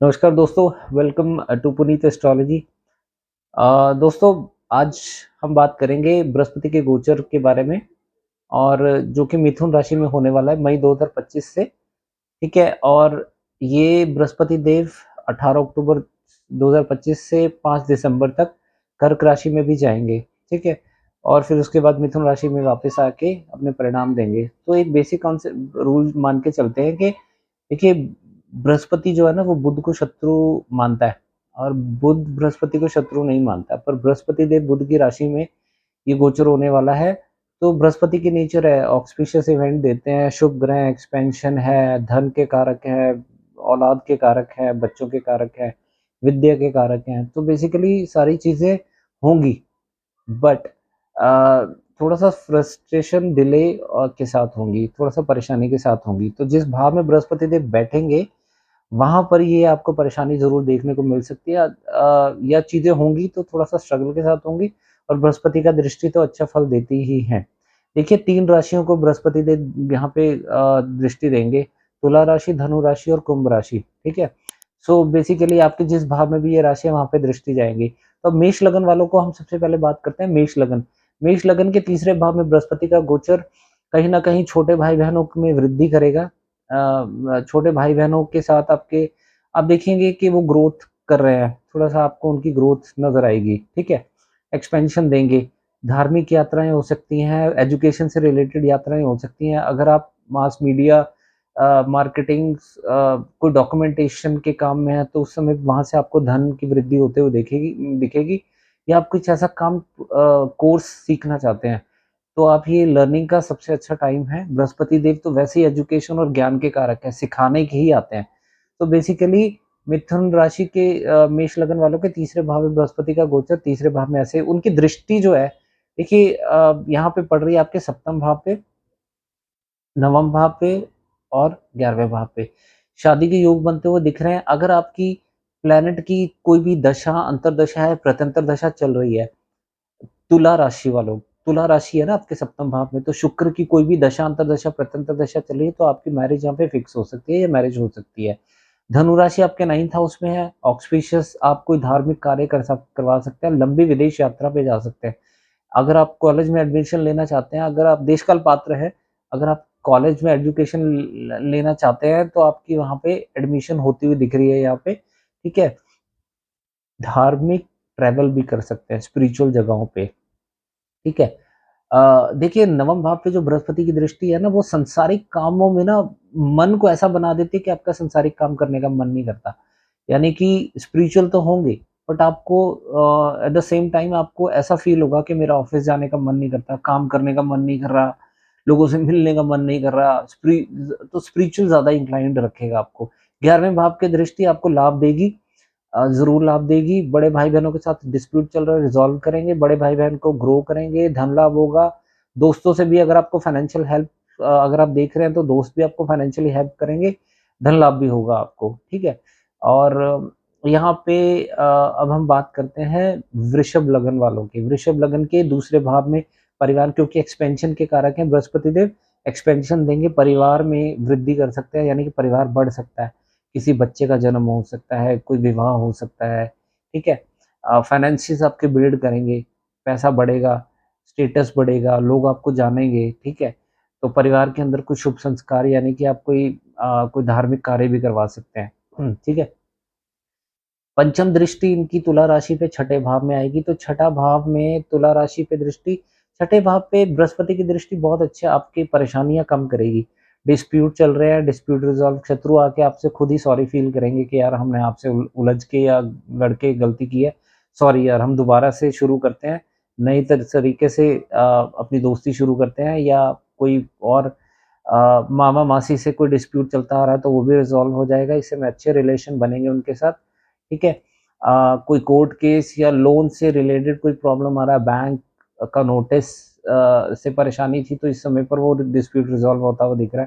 नमस्कार दोस्तों, welcome to Puneet astrology. दोस्तों, आज हम बात करेंगे बृहस्पति के गोचर के बारे में और जो कि मिथुन राशि में होने वाला है मई 2025 से। ठीक है। और ये बृहस्पति देव 18 अक्टूबर 2025 से 5 दिसंबर तक कर्क राशि में भी जाएंगे। ठीक है। और फिर उसके बाद मिथुन राशि में वापस आके अपने परिणाम देंगे। तो एक बेसिक कॉन्सेप्ट रूल मान के चलते हैं कि देखिए, बृहस्पति जो है ना वो बुध को शत्रु मानता है और बुध बृहस्पति को शत्रु नहीं मानता। पर बृहस्पति देव बुध की राशि में ये गोचर होने वाला है। तो बृहस्पति की नेचर है, ऑक्सपिशियस इवेंट देते हैं, शुभ ग्रह, एक्सपेंशन है, धन के कारक है, औलाद के कारक है, बच्चों के कारक है, विद्या के कारक हैं। तो बेसिकली सारी चीजें होंगी, बट थोड़ा सा फ्रस्ट्रेशन डिले के साथ होंगी, थोड़ा सा परेशानी के साथ होंगी। तो जिस भाव में बृहस्पति देव बैठेंगे वहाँ पर ये आपको परेशानी ज़रूर देखने को मिल सकती है। या चीज़ें होंगी तो थोड़ा-सा स्ट्रगल के साथ होंगी। और बृहस्पति का दृष्टि तो अच्छा फल देती ही है। देखिए, 3 राशियों को बृहस्पति देव यहाँ पे दृष्टि देंगे, तुला राशि, धनु राशि और कुंभ राशि। ठीक है? सो बेसिकली आपके जिस भाव में भी ये राशि है वहाँ पे दृष्टि जाएँगी। तो मेष लगन वालों को हम सबसे पहले बात करते हैं मेष लगन। मेष लगन के तीसरे भाव में बृहस्पति का गोचर कहीं न कहीं छोटे भाई-बहनों में वृद्धि करेगा। छोटे भाई-बहनों के साथ आपके आप देखेंगे कि वो ग्रोथ कर रहे हैं, थोड़ा-सा आपको उनकी ग्रोथ नज़र आएगी। ठीक है? एक्सपेंशन देंगे, धार्मिक यात्राएँ हो सकती हैं, एजुकेशन से रिलेटेड यात्राएँ हो सकती हैं। अगर आप मास मीडिया मार्केटिंग कोई डॉक्यूमेंटेशन के काम में है तो उस समय वहाँ से आपको धन की वृद्धि होते हुए दिखेगी। या आप कुछ ऐसा काम कोर्स सीखना चाहते हैं, तो आप ये लर्निंग का सबसे अच्छा टाइम है। बृहस्पति देव तो वैसे ही एजुकेशन और ज्ञान के कारक हैं, सिखाने के ही आते हैं। तो बेसिकली मिथुन राशि के मेष लगन वालों के तीसरे भाव में बृहस्पति का गोचर, तीसरे भाव में ऐसे उनकी दृष्टि जो है, देखिए यहाँ पे पड़ रही है आपके सप्तम भाव पे, नवम भाव पे और 11वें भाव पे। शादी के योग बनते हुए दिख रहे हैं। अगर आपकी प्लैनेट की कोई भी दशा, अंतर्दशा है, प्रत्यंतर दशा चल रही है, तुला राशि वालों, तुला राशि है ना आपके सप्तम भाव में, तो शुक्र की कोई भी दशा, अंतर्दशा, प्रत्यंतर दशा चल रही है तो आपकी मैरिज यहाँ पे फिक्स हो सकती है या मैरिज हो सकती है। धनु राशि आपके 9th हाउस में है, ऑक्सपिशियस आप कोई धार्मिक कार्य करवा सकते हैं, लंबी विदेश यात्रा पे जा सकते हैं। अगर आप कॉलेज में एडमिशन लेना चाहते हैं, अगर आप देशकाल पात्र हैं, अगर आप कॉलेज में एजुकेशन लेना चाहते हैं तो आपकी वहाँ पे एडमिशन होती हुई दिख रही है यहाँ पे। ठीक है? धार्मिक ट्रैवल भी कर सकते हैं स्पिरिचुअल जगहों पे। ठीक है? देखिए, नवम भाव पे जो बृहस्पति की दृष्टि है ना, वो सांसारिक कामों में ना मन को ऐसा बना देती है कि आपका सांसारिक काम करने का मन नहीं करता। यानी कि स्पिरिचुअल तो होंगे, बट आपको एट द सेम टाइम आपको ऐसा फ़ील होगा कि मेरा ऑफ़िस जाने का मन नहीं करता, काम करने का मन नहीं कर रहा, लोगों से मिलने का मन नहीं कर रहा। स्पिरिचुअल ज़्यादा इंक्लाइंड रखेगा आपको। 11वें भाव की दृष्टि आपको लाभ देगी, ज़रूर लाभ देगी। बड़े भाई-बहनों के साथ डिस्प्यूट चल रहा है, रिज़ॉल्व करेंगे, बड़े भाई-बहन को ग्रो करेंगे, धन लाभ होगा। दोस्तों से भी अगर आपको फाइनेंशियल हेल्प अगर आप देख रहे हैं तो दोस्त भी आपको फाइनेंशियली हेल्प करेंगे, धन लाभ भी होगा आपको। ठीक है? और यहाँ पे अब हम बात करते हैं वृषभ लगन वालों की। वृषभ लगन के दूसरे भाव में परिवार, क्योंकि एक्सपेंशन के कारक हैं बृहस्पति देव, एक्सपेंशन देंगे, परिवार में वृद्धि कर सकते हैं, यानी कि परिवार बढ़ सकता है। किसी बच्चे का जन्म हो सकता है, कोई विवाह हो सकता है। ठीक है? फाइनेंसेस आपके बिल्ड करेंगे, पैसा बढ़ेगा, स्टेटस बढ़ेगा, लोग आपको जानेंगे। ठीक है? तो परिवार के अंदर कुछ शुभ संस्कार, यानी कि आप कोई धार्मिक कार्य भी करवा सकते हैं। ठीक है? पंचम दृष्टि इनकी तुला राशि पे छठे भाव में आएगी, तो छठा भाव में तुला राशि पे दृष्टि, छठे भाव पे बृहस्पति की दृष्टि बहुत अच्छे आपकी परेशानियाँ कम करेगी। डिस्प्यूट चल रहे हैं, डिस्प्यूट रिज़ॉल्व, शत्रु आके आपसे खुद ही सॉरी फ़ील करेंगे कि यार हमने आपसे उलझ के या लड़ के गलती की है, सॉरी यार हम दोबारा से शुरू करते हैं, नई तरीके से अपनी दोस्ती शुरू करते हैं। या कोई और मामा-मासी से कोई डिस्प्यूट चलता आ रहा है तो वो भी रिज़ॉल्व हो जाएगा, इससे में अच्छे रिलेशन बनेंगे उनके साथ। ठीक है? कोई कोर्ट केस या लोन से रिलेटेड कोई प्रॉब्लम आ रहा है, बैंक का नोटिस से परेशानी थी तो इस समय पर वो डिस्प्यूट रिज़ॉल्व होता हुआ दिख रहा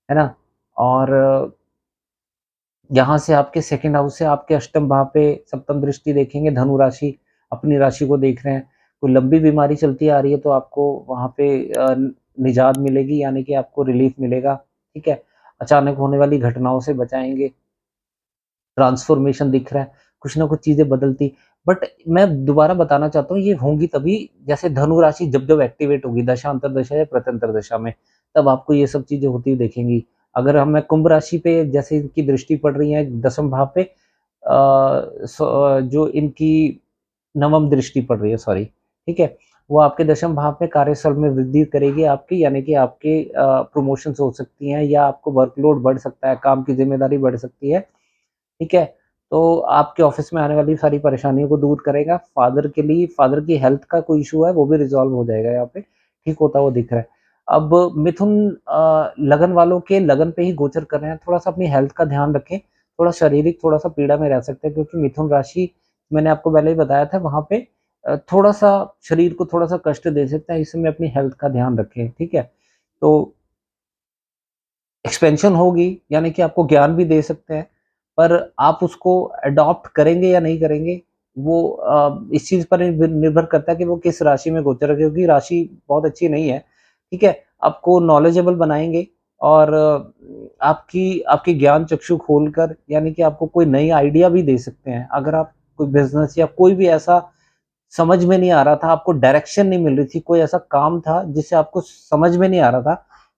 है ना? और यहाँ से आपके सेकंड हाउस से आपके अष्टम भाव पे सप्तम दृष्टि देखेंगे, धनु राशि, अपनी राशि को देख रहे हैं। कोई लंबी बीमारी चलती आ रही है तो आपको वहाँ पे निजात मिलेगी, यानी कि आपको रिलीफ मिलेगा। ठीक है? अचानक होने वाली घटनाओं से बचाएँगे। ट्रांसफॉर्मेशन दिख रहा है, कुछ ना कुछ चीज़ें बदलती। बट मैं दोबारा बताना चाहता हूँ, ये होंगी तभी जैसे धनु राशि जब-जब एक्टिवेट होगी दशांतर दशा या प्रत्यंतर दशा में, तब आपको ये सब चीज़ें होती हुई दिखेंगी। अगर मैं कुंभ राशि पे जैसे इनकी दृष्टि पड़ रही है 10वें भाव पे, जो इनकी नवम दृष्टि पड़ रही है, सॉरी, ठीक है? वो आपके 10वें भाव में कार्यस्थल में वृद्धि करेगी आपकी, यानी कि आपके प्रमोशंस हो सकती हैं या आपको वर्कलोड बढ़ सकता है, काम की ज़िम्मेदारी बढ़ सकती है, ठीक है? तो आपके ऑफ़िस में आने वाली सारी परेशानियों को दूर करेगा। फ़ादर की हेल्थ का कोई इश्यू है, वो भी रिज़ॉल्व हो जाएगा यहाँ पे, ठीक होता हुआ दिख रहा है। अब मिथुन लगन वालों के लगन पे ही गोचर कर रहे हैं, थोड़ा-सा अपनी हेल्थ का ध्यान रखें, थोड़ा शारीरिक थोड़ा-सा पीड़ा में रह सकते हैं क्योंकि मिथुन राशि मैंने आपको पहले ही बताया था वहाँ पे थोड़ा-सा शरीर को थोड़ा-सा कष्ट दे सकता है, इस समय अपनी हेल्थ का ध्यान रखें, ठीक है? तो एक्सपेंशन होगी, यानी कि आपको ज्ञान भी दे सकते हैं, पर आप उसको अडॉप्ट करेंगे या नहीं करेंगे, वो इस चीज़ पर निर्भर करता है कि वो किस राशि में गोचर है, क्योंकि राशि बहुत अच्छी नहीं है, ठीक है? आपको नॉलेजेबल बनाएँगे और आपकी आपकी ज्ञान चक्षु खोलकर, यानी कि आपको कोई नई आइडिया भी दे सकते हैं। अगर आप कोई बिज़नेस या कोई भी ऐसा समझ में नहीं आ रहा था, आपको डायरेक्शन नहीं मिल रही थी, कोई ऐसा काम था जिससे आपको समझ में नहीं आ रहा था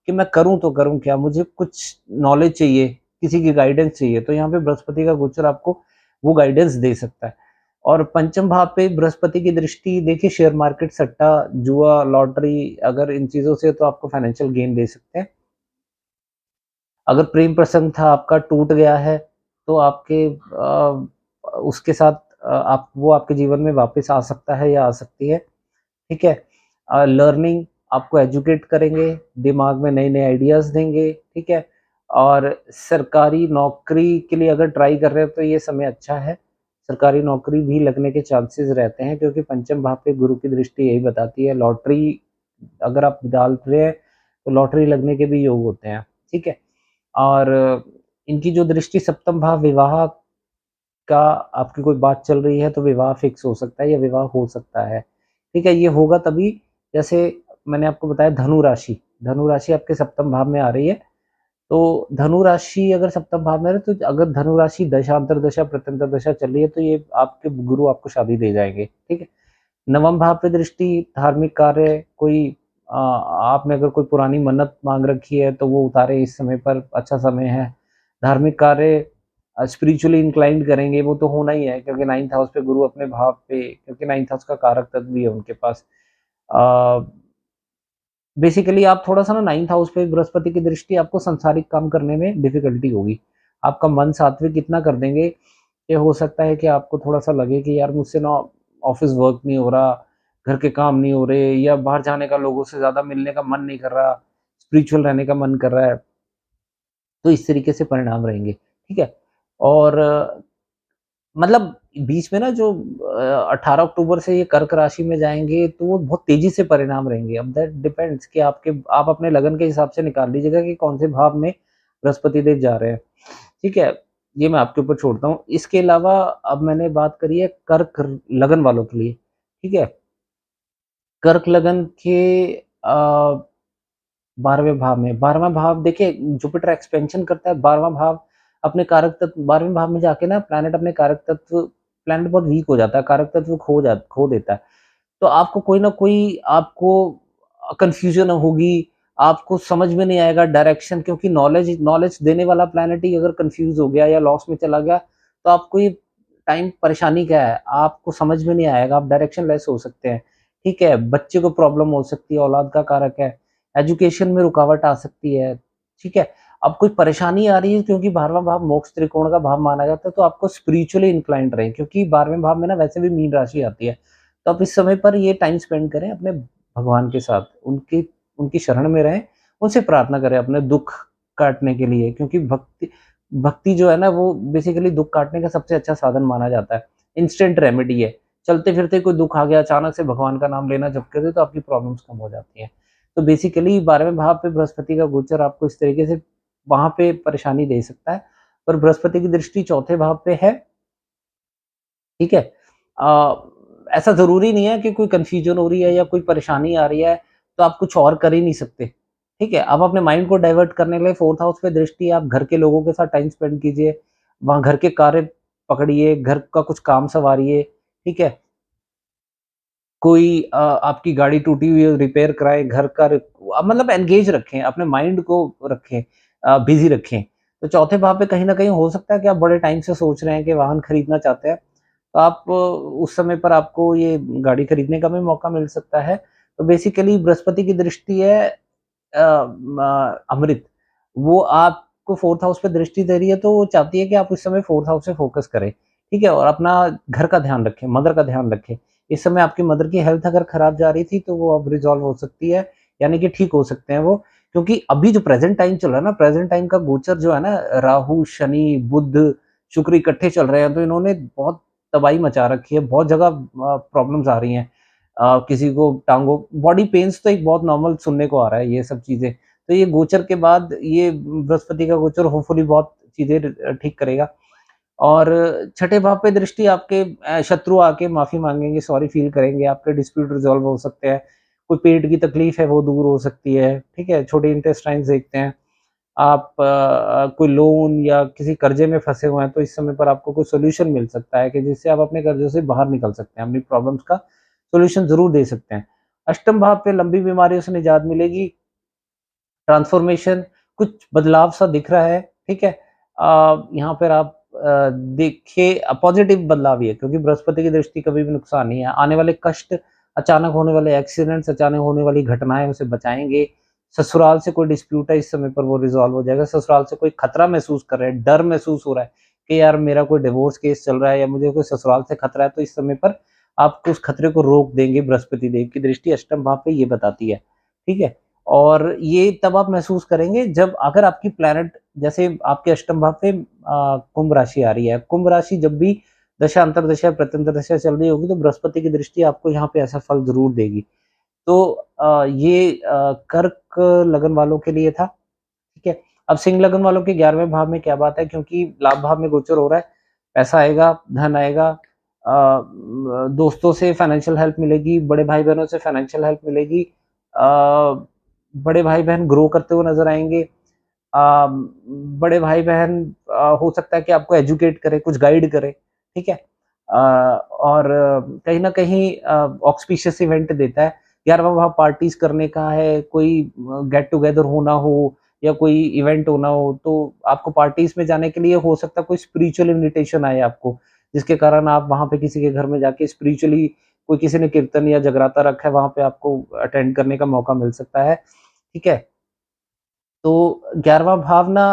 कि मैं करूँ तो करूँ क्या? मुझे कुछ नॉलेज चाहिए, किसी की गाइडेंस चाहिए, तो यहाँ पे बृहस्पति का गोचर आपको वो गाइडेंस दे सकता है। और पंचम भाव पे बृहस्पति की दृष्टि देखिए, शेयर मार्केट, सट्टा, जुआ, लॉटरी, अगर इन चीज़ों से तो आपको फाइनेंशियल गेन दे सकते हैं। अगर प्रेम प्रसंग था आपका टूट गया है, तो उसके साथ आप वो आपके जीवन में वापस आ सकता है या आ सकती है, ठीक है? लर्निंग आपको एजुकेट करेंगे, दिमाग में नए-नए आइडियाज़ देंगे, ठीक है? और सरकारी नौकरी के लिए अगर ट्राई कर रहे हो तो ये समय अच्छा है। सरकारी नौकरी भी लगने के चांसेस रहते हैं क्योंकि पंचम भाव पे गुरु की दृष्टि यही बताती है, लॉटरी अगर आप डाल रहे हैं, तो लॉटरी लगने के भी योग होते हैं, ठीक है? और इनकी जो दृष्टि सप्तम भाव विवाह का, आपकी कोई बात चल रही है तो विवाह फिक्स हो सकता है या विवाह हो सकता है, ठीक है? ये होगा तभी, जैसे मैंने आपको बताया धनु राशि आपके सप्तम भाव में आ रही है, तो धनु राशि अगर सप्तम भाव में है तो अगर धनु राशि दशांतर दशा, प्रत्यंतर दशा चल रही है तो ये आपके गुरु आपको शादी दे जाएँगे, ठीक है? नवम भाव पे दृष्टि, धार्मिक कार्य, कोई आपने अगर कोई पुरानी मन्नत माँग रखी है तो वो उतारे, इस समय पर अच्छा समय है। धार्मिक कार्य स्पिरिचुअली इंक्लाइंड करेंगे, वो तो होना ही है क्योंकि 9th हाउस पे गुरु अपने भाव पे, क्योंकि 9th हाउस का कारक तत्व भी है उनके पास। अ, बेसिकली आप थोड़ा-सा ना 9th हाउस पे बृहस्पति की दृष्टि, आपको सांसारिक काम करने में डिफ़िकल्टी होगी। आपका मन सात्विक इतना कर देंगे, ये हो सकता है कि आपको थोड़ा-सा लगे कि यार मुझसे ना ऑफ़िस वर्क नहीं हो रहा, घर के काम नहीं हो रहे या बाहर जाने का, लोगों से ज़्यादा मिलने का मन नहीं कर रहा, स्पिरिचुअल रहने का मन कर रहा है। तो इस तरीके से परिणाम रहेंगे, ठीक है? और मतलब बीच में ना जो 18 अक्टूबर से ये कर्क राशि में जाएँगे, तो वो बहुत तेज़ी से परिणाम रहेंगे। अब दैट डिपेंड्स कि आप अपने लगन के हिसाब से निकाल लीजिएगा कि कौन से भाव में बृहस्पति देव जा रहे हैं, ठीक है? ये मैं आपके ऊपर छोड़ता हूँ। इसके अलावा अब मैंने बात करी है कर्क लगन वालों के लिए, ठीक है? कर्क लगन के 12वें भाव में, 12वाँ भाव देखिए, जुपिटर एक्सपेंशन करता है, 12वाँ भाव अपने कारक तत्व, 12वें भाव में जाके ना प्लैनेट अपने कारक तत्व, प्लैनेट बहुत वीक हो जाता है, कारक तत्व खो देता है। तो आपको कोई ना कोई आपको कन्फ्यूज़न होगी, आपको समझ में नहीं आएगा डायरेक्शन, क्योंकि नॉलेज नॉलेज देने वाला प्लैनेट ही अगर कन्फ्यूज़ हो गया या लॉस में चला गया, तो आपको ये टाइम परेशानी क्या है, आपको समझ में नहीं आएगा, आप डायरेक्शन लेस हो सकते हैं, ठीक है? बच्चे को प्रॉब्लम हो सकती है, औलाद का कारक है, एजुकेशन में रुकावट आ सकती है, ठीक है? अब कोई परेशानी आ रही है क्योंकि 12वाँ भाव मोक्ष त्रिकोण का भाव माना जाता है, तो आपको स्पिरिचुअली इंक्लाइंड रहें, क्योंकि 12वें भाव में ना वैसे भी मीन राशि आती है। तो आप इस समय पर ये टाइम स्पेंड करें अपने भगवान के साथ, उनकी उनकी शरण में रहें, उनसे प्रार्थना करें अपने दुःख काटने के लिए, क्योंकि भक्ति भक्ति जो है ना वो बेसिकली दुःख काटने का सबसे अच्छा साधन माना जाता है। इंस्टेंट रेमेडी है। चलते-फिरते कोई दुःख आ गया, अचानक से भगवान का नाम लेना जप कर दे तो आपकी प्रॉब्लम्स कम हो जाती हैं। तो बेसिकली 12वें भाव पे बृहस्पति का गोचर आपको इस तरीके से वहाँ पे परेशानी दे सकता है। पर बृहस्पति की दृष्टि चौथे भाव पे है, ठीक है? ऐसा ज़रूरी नहीं है कि कोई कन्फ्यूज़न हो रही है या कोई परेशानी आ रही है, तो आप कुछ और कर ही नहीं सकते, ठीक है? आप अपने माइंड को डाइवर्ट करने के लिए 4th हाउस पे दृष्टि, आप घर के लोगों के साथ टाइम स्पेंड कीजिए, वहाँ घर के कार्य पकड़िए, घर का कुछ काम सँवारिए, ठीक है? कोई आपकी गाड़ी टूटी हुई है, रिपेयर कराएँ, घर का मतलब एंगेज रखें, अपने माइंड को रखें, बिज़ी रखें। तो चौथे भाव पे कहीं न कहीं हो सकता है कि आप बड़े टाइम से सोच रहे हैं कि वाहन खरीदना चाहते हैं, तो आप उस समय पर आपको ये गाड़ी खरीदने का भी मौका मिल सकता है। तो बेसिकली बृहस्पति की दृष्टि है अमृत, वो आपको 4th हाउस पे दृष्टि दे रही है, तो वो चाहती है कि आप इस समय 4th हाउस से फ़ोकस करें, ठीक है? और अपना घर का ध्यान रखें, मदर का ध्यान रखें। इस समय आपकी मदर की हेल्थ अगर खराब जा रही थी, तो वो अब रिज़ॉल्व हो सकती है, यानी कि ठीक हो सकते हैं वो। क्योंकि अभी जो प्रेज़ेंट टाइम चल रहा है ना, प्रेज़ेंट टाइम का गोचर जो है ना, राहु, शनि, बुध, शुक्र इकट्ठे चल रहे हैं, तो इन्होंने बहुत तबाही मचा रखी है, बहुत जगह प्रॉब्लम्स आ रही हैं। किसी को टाँगों बॉडी पेन्स तो एक बहुत नॉर्मल सुनने को आ रहा है, ये सब चीज़ें। तो ये गोचर के बाद ये बृहस्पति का गोचर होपफुली बहुत चीज़ें ठीक करेगा। और छठे भाव पे दृष्टि आपके शत्रु आके माफ़ी माँगेंगे, सॉरी फ़ील करेंगे, आपके डिस्प्यूट रिज़ॉल्व हो सकते हैं। कोई पेट की तकलीफ़ है वो दूर हो सकती है, ठीक है? छोटे इंटेस्टाइन्स देखते हैं। आप कोई लोन या किसी कर्ज़े में फँसे हुए हैं, तो इस समय पर आपको कोई सॉल्यूशन मिल सकता है कि जिससे आप अपने कर्ज़ों से बाहर निकल सकते हैं, अपनी प्रॉब्लम्स का सॉल्यूशन ज़रूर दे सकते हैं। अष्टम भाव पे लंबी बीमारियों से निजात मिलेगी, ट्रांसफ़ॉर्मेशन, कुछ बदलाव सा दिख रहा है, ठीक है? यहाँ पर आप देखिए पॉज़िटिव बदलाव ही है क्योंकि बृहस्पति की दृष्टि कभी भी नुकसान नहीं है। आने वाले कष्ट, अचानक होने वाले एक्सीडेंट्स, अचानक होने वाली घटनाएँ उसे बचाएँगे। ससुराल से कोई डिस्प्यूट है इस समय पर वो रिज़ॉल्व हो जाएगा। ससुराल से कोई खतरा महसूस कर रहे हैं, डर महसूस हो रहा है कि यार मेरा कोई डिवोर्स केस चल रहा है या मुझे कोई ससुराल से खतरा है, तो इस समय पर आपको उस खतरे को रोक देंगे बृहस्पति देव की दृष्टि अष्टम भाव पे ये बताती है, ठीक है? और ये तब आप महसूस करेंगे जब अगर आपकी प्लैनेट जैसे आपके अष्टम भाव पे कुंभ राशि आ रही है। कुंभ राशि जब भी दशा, अंतर्दशा, प्रत्यंतर दशा चल रही होगी तो बृहस्पति की दृष्टि आपको यहाँ पे ऐसा फल ज़रूर देगी। तो ये कर्क लगन वालों के लिए था, ठीक है? अब सिंह लगन वालों के 11वें भाव में क्या बात है क्योंकि लाभ भाव में गोचर हो रहा है, पैसा आएगा, धन आएगा, दोस्तों से फाइनेंशियल हेल्प मिलेगी, बड़े भाई-बहनों से फाइनेंशियल हेल्प मिलेगी, बड़े भाई-बहन ग्रो करते हुए नज़र आएँगे। बड़े भाई-बहन हो सकता है कि आपको एजुकेट करें, कुछ गाइड करें, ठीक है? और कहीं न कहीं ऑस्पिशियस इवेंट देता है। 11वां भाव पार्टीज़ करने का है, कोई गेट टुगेदर होना हो या कोई इवेंट होना हो, तो आपको पार्टीज़ में जाने के लिए हो सकता है कोई स्पिरिचुअल इन्विटेशन आए आपको, जिसके कारण आप वहाँ पे किसी के घर में जाके स्पिरिचुअली कोई किसी ने कीर्तन या जगराता रखा है, वहाँ पे आपको अटेंड करने का मौका मिल सकता है, ठीक है? तो 11वां भाव ना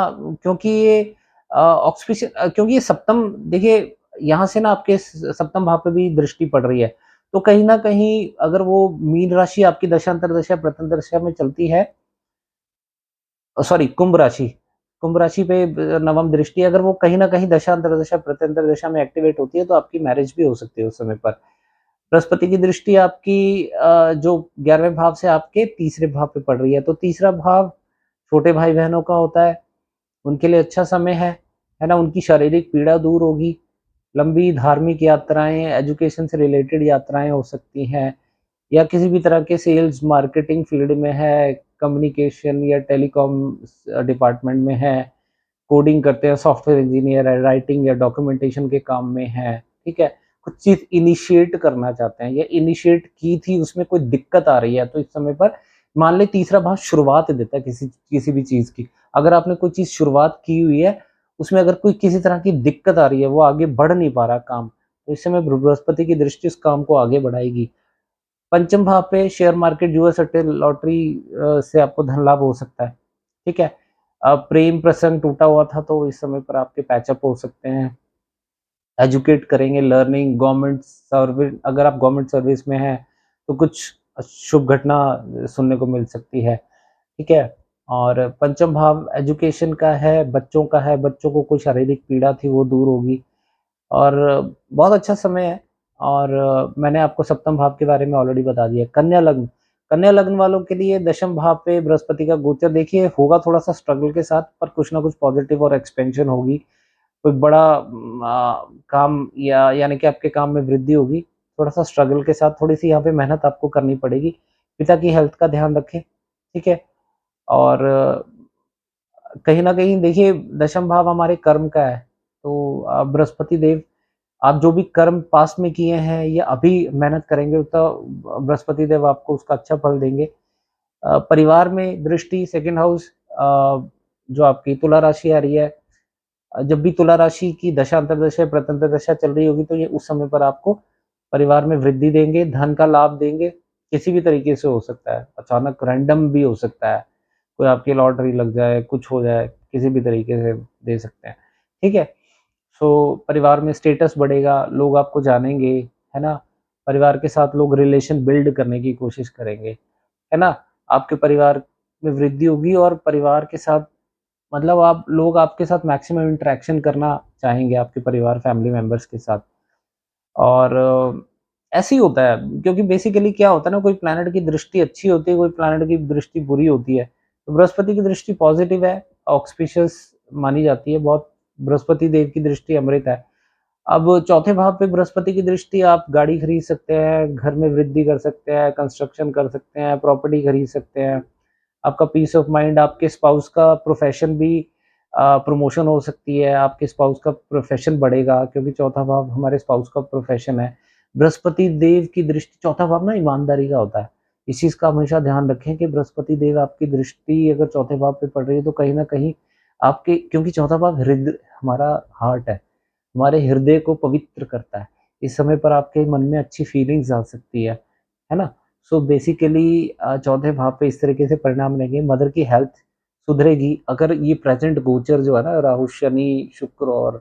क्योंकि ये क्योंकि ये सप्तम देखिए यहाँ से ना आपके सप्तम भाव पे भी दृष्टि पड़ रही है। तो कहीं न कहीं अगर वो मीन राशि आपकी दशा अंतर्दशा प्रत्यंतर दशा में चलती है, सॉरी कुंभ राशि पे नवम दृष्टि अगर वो कहीं न कहीं दशा अंतर्दशा प्रत्यंतर दशा में एक्टिवेट होती है तो आपकी मैरिज भी हो सकती है उस समय पर। बृहस्पति की दृष्टि आपकी जो 11वें भाव से आपके तीसरे भाव पे पड़ रही है, तो तीसरा भाव छोटे भाई-बहनों का होता है, उनके लिए अच्छा समय है ना? उनकी शारीरिक पीड़ा दूर होगी, लंबी धार्मिक यात्राएँ, एजुकेशन से रिलेटेड यात्राएँ हो सकती हैं या किसी भी तरह के सेल्स मार्केटिंग फील्ड में है, कम्युनिकेशन या टेलीकॉम डिपार्टमेंट में है, कोडिंग करते हैं, सॉफ्टवेयर इंजीनियर है, राइटिंग या डॉक्यूमेंटेशन के काम में है, ठीक है? कुछ चीज़ इनिशिएट करना चाहते हैं या इनिशिएट की थी उसमें कोई दिक्कत आ रही है, तो इस समय पर मान लें तीसरा भाव शुरुआत देता है किसी किसी भी चीज़ की। अगर आपने कोई चीज़ शुरुआत की हुई है, उसमें अगर कोई किसी तरह की दिक्कत आ रही है, वो आगे बढ़ नहीं पा रहा काम, तो इस समय बृहस्पति की दृष्टि उस काम को आगे बढ़ाएगी। पंचम भाव पे शेयर मार्केट, जुआ, सट्टे, लॉटरी से आपको धन लाभ हो सकता है, ठीक है? प्रेम प्रसंग टूटा हुआ था तो इस समय पर आपके पैचअप हो सकते हैं। एजुकेट करेंगे, लर्निंग, गवर्नमेंट सर्विस अगर आप गवर्नमेंट सर्विस में हैं, तो कुछ शुभ घटना सुनने को मिल सकती है, ठीक है? और पंचम भाव एजुकेशन का है, बच्चों का है, बच्चों को कोई शारीरिक पीड़ा थी वो दूर होगी और बहुत अच्छा समय है और मैंने आपको सप्तम भाव के बारे में ऑलरेडी बता दिया। कन्या लग्न वालों के लिए दशम भाव पे बृहस्पति का गोचर देखिए होगा थोड़ा-सा स्ट्रगल के साथ पर कुछ ना कुछ पॉजिटिव और एक्सपेंशन होगी। कोई बड़ा काम या यानी कि आपके काम में वृद्धि होगी। थोड़ा-सा स्ट्रगल के साथ थोड़ी-सी यहाँ पे मेहनत आपको करनी पड़ेगी। पिता की हेल्थ का ध्यान रखें, ठीक है? और कहीं न कहीं देखिए दशम भाव हमारे कर्म का है। तो बृहस्पति देव, आप जो भी कर्म पास्ट में किए हैं या अभी मेहनत करेंगे तो बृहस्पति देव आपको उसका अच्छा फल देंगे। परिवार में दृष्टि सेकंड हाउस, जो आपकी तुला राशि आ रही है, जब भी तुला राशि की दशा अंतर्दशा प्रत्यंतर दशा चल रही होगी तो ये उस समय पर आपको परिवार में वृद्धि देंगे, धन का लाभ देंगे। किसी भी तरीके से हो सकता है, अचानक रैंडम भी हो सकता है, कोई आपकी लॉटरी लग जाए, कुछ हो जाए, किसी भी तरीके से दे सकते हैं, ठीक है। सो परिवार में स्टेटस बढ़ेगा, लोग आपको जानेंगे, है ना। परिवार के साथ लोग रिलेशन बिल्ड करने की कोशिश करेंगे, है ना। आपके परिवार में वृद्धि होगी और परिवार के साथ मतलब आप लोग आपके साथ मैक्सिमम इंटरेक्शन करना चाहेंगे, आपके परिवार फैमिली मेंबर्स के साथ। और ऐसे ही होता है, क्योंकि बेसिकली क्या होता है ना, कोई प्लैनेट की दृष्टि अच्छी होती है, कोई प्लैनेट की दृष्टि बुरी होती है। तो बृहस्पति की दृष्टि पॉजिटिव है, ऑस्पिशियस मानी जाती है बहुत। बृहस्पति देव की दृष्टि अमृत है। अब चौथे भाव पे बृहस्पति की दृष्टि, आप गाड़ी खरीद सकते हैं, घर में वृद्धि कर सकते हैं, कंस्ट्रक्शन कर सकते हैं, प्रॉपर्टी खरीद सकते हैं। आपका पीस ऑफ माइंड, आपके स्पाउस का प्रोफेशन भी प्रमोशन हो सकती है, आपके स्पाउस का प्रोफेशन बढ़ेगा, क्योंकि चौथा भाव हमारे स्पाउस का प्रोफेशन है। बृहस्पति देव की दृष्टि, चौथा भाव ना ईमानदारी का होता है। इस चीज़ का हमेशा ध्यान रखें कि बृहस्पति देव आपकी दृष्टि अगर चौथे भाव पे पड़ रही है तो कहीं न कहीं आपके, क्योंकि चौथा भाव हमारा हार्ट है, हमारे हृदय को पवित्र करता है। इस समय पर आपके मन में अच्छी फीलिंग्स आ सकती है ना? सो बेसिकली चौथे भाव पे इस तरीके से परिणाम रहेंगे। मदर की हेल्थ सुधरेगी अगर ये प्रेजेंट गोचर जो है ना, राहु, शनि, शुक्र और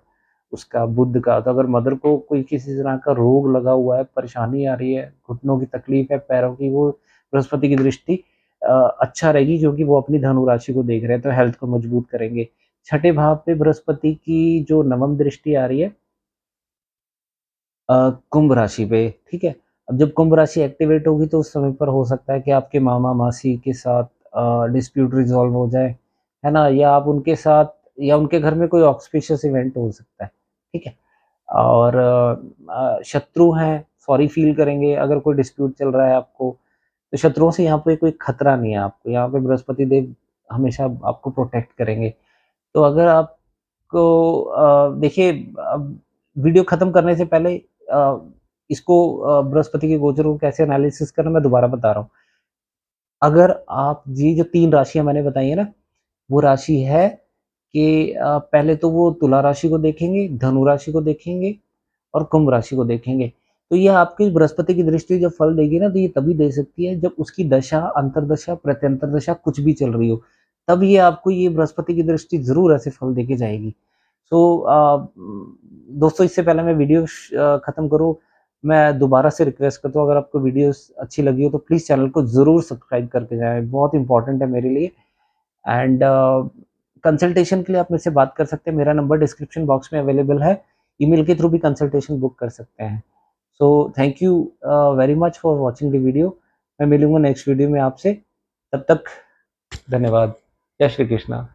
उसका बुध का, तो अगर मदर को कोई किसी तरह का रोग लगा हुआ है, परेशानी आ रही है, घुटनों की तकलीफ है, पैरों की, वो बृहस्पति की दृष्टि अच्छा रहेगी, क्योंकि वो अपनी धनु राशि को देख रहे हैं, तो हेल्थ को मजबूत करेंगे। छठे भाव पे बृहस्पति की जो नवम दृष्टि आ रही है कुंभ राशि पे, ठीक है। अब जब कुंभ राशि एक्टिवेट होगी तो उस समय पर हो सकता है कि आपके मामा मासी के साथ डिस्प्यूट रिजॉल्व हो जाए, है ना, या आप उनके साथ या उनके घर में कोई ऑस्पिशियस इवेंट हो सकता है, ठीक है। और शत्रु हैं, सॉरी फील करेंगे अगर कोई डिस्प्यूट चल रहा है आपको, तो शत्रुओं से यहाँ पे कोई खतरा नहीं है आपको, यहाँ पे बृहस्पति देव हमेशा आपको प्रोटेक्ट करेंगे। तो अगर आपको देखिए, अब वीडियो खत्म करने से पहले इसको बृहस्पति के गोचर को कैसे एनालिसिस करना मैं दोबारा बता रहा हूँ। अगर आप ये जो 3 राशियाँ मैंने बताई है ना, वो राशि है कि पहले तो वो तुला राशि को देखेंगे, धनु राशि को देखेंगे और कुंभ राशि को देखेंगे। तो ये आपकी बृहस्पति की दृष्टि जब फल देगी ना, तो ये तभी दे सकती है जब उसकी दशा, अंतर्दशा, प्रत्यंतर दशा कुछ भी चल रही हो। तब ये आपको ये बृहस्पति की दृष्टि ज़रूर ऐसे फल देके जाएगी। सो दोस्तों, इससे पहले मैं वीडियो खत्म करूँ, मैं दोबारा से रिक्वेस्ट करता हूँ, अगर आपको वीडियोस अच्छी लगी हो तो प्लीज़ चैनल को ज़रूर सब्सक्राइब करके जाएँ, बहुत इंपॉर्टेंट है मेरे लिए। एंड कंसल्टेशन के लिए आप मेरे से बात कर सकते हैं, मेरा नंबर डिस्क्रिप्शन बॉक्स में अवेलेबल है, ईमेल के थ्रू भी कंसल्टेशन बुक कर सकते हैं। So thank you very much for watching the video. मैं मिलूँगा नेक्स्ट वीडियो में आपसे, तब तक धन्यवाद। जय श्री कृष्णा।